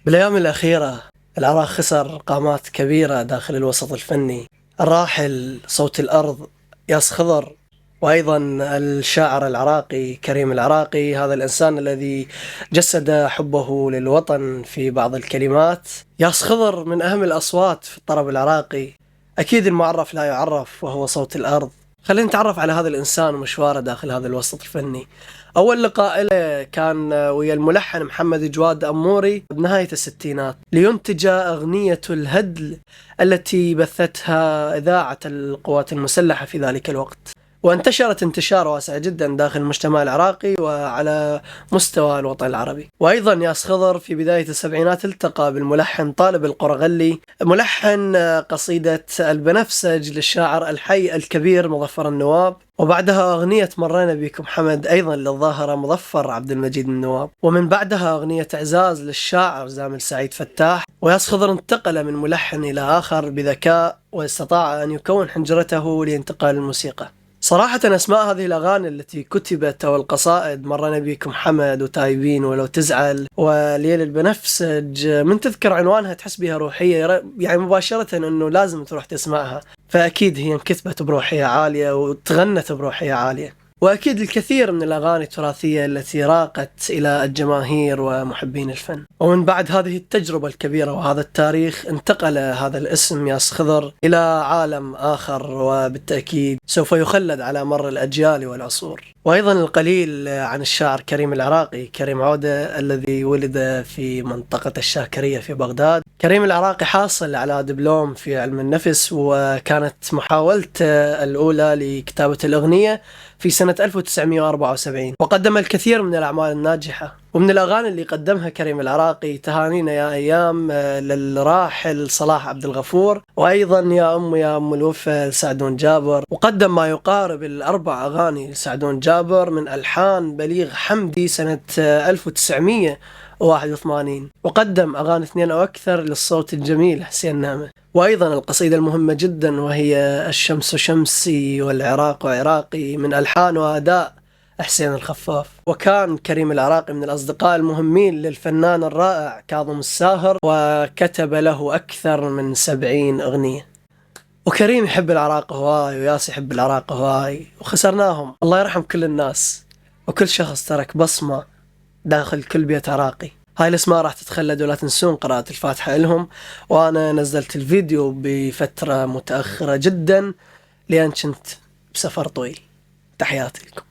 بالأيام الأخيرة العراق خسر قامات كبيرة داخل الوسط الفني. الراحل صوت الأرض ياس خضر، وأيضا الشاعر العراقي كريم العراقي، هذا الإنسان الذي جسد حبه للوطن في بعض الكلمات. ياس خضر من أهم الأصوات في الطرب العراقي، أكيد المعرف لا يعرف وهو صوت الأرض. خلينا نتعرف على هذا الإنسان ومشواره داخل هذا الوسط الفني. أول لقاء له كان ويا الملحن محمد جواد أموري بنهاية الستينات لينتج أغنية الهدل التي بثتها إذاعة القوات المسلحة في ذلك الوقت، وانتشرت انتشار واسع جدا داخل المجتمع العراقي وعلى مستوى الوطن العربي. وأيضا ياس خضر في بداية السبعينات التقى بالملحن طالب القرغلي، ملحن قصيدة البنفسج للشاعر الحي الكبير مظفر النواب، وبعدها أغنية مرينا بكم حمد أيضا للظاهرة مظفر عبد المجيد النواب، ومن بعدها أغنية إعزاز للشاعر زامل سعيد فتاح. وياس خضر انتقل من ملحن إلى آخر بذكاء، واستطاع أن يكون حنجرته لانتقال الموسيقى. صراحة أسماء هذه الأغاني التي كتبت أو القصائد مرينا بكم حمد وتايبين ولو تزعل وليل البنفسج، من تذكر عنوانها تحس بها روحية، يعني مباشرة أنه لازم تروح تسمعها. فأكيد هي انكتبت بروحية عالية وتغنت بروحية عالية. وأكيد الكثير من الأغاني التراثية التي راقت إلى الجماهير ومحبين الفن. ومن بعد هذه التجربة الكبيرة وهذا التاريخ انتقل هذا الاسم ياس خضر إلى عالم آخر، وبالتأكيد سوف يخلد على مر الأجيال والعصور. وأيضا القليل عن الشاعر كريم العراقي، كريم عودة، الذي ولد في منطقة الشاكرية في بغداد. كريم العراقي حاصل على دبلوم في علم النفس، وكانت محاولته الأولى لكتابة الأغنية في سنة 1974، وقدم الكثير من الأعمال الناجحة. ومن الأغاني اللي قدمها كريم العراقي تهانينا يا أيام للراحل صلاح عبد الغفور، وأيضا يا أم الوفا لسعدون جابر، وقدم ما يقارب 4 أغاني لسعدون جابر من ألحان بليغ حمدي سنة 1981، وقدم أغاني 2 أو أكثر للصوت الجميل حسين نعمة. وأيضا القصيدة المهمة جدا وهي الشمس شمسي والعراق عراقي من ألحان وأداء حسين الخفاف. وكان كريم العراقي من الأصدقاء المهمين للفنان الرائع كاظم الساهر، وكتب له أكثر من 70 أغنية. وكريم يحب العراق هواي، وياس يحب العراق هواي، وخسرناهم. الله يرحم كل الناس، وكل شخص ترك بصمة داخل كل بيت عراقي. هاي الاسماء راح تتخلد، ولا تنسون قراءة الفاتحة لهم. وأنا نزلت الفيديو بفترة متأخرة جدا لأن كنت بسفر طويل. تحياتي لكم.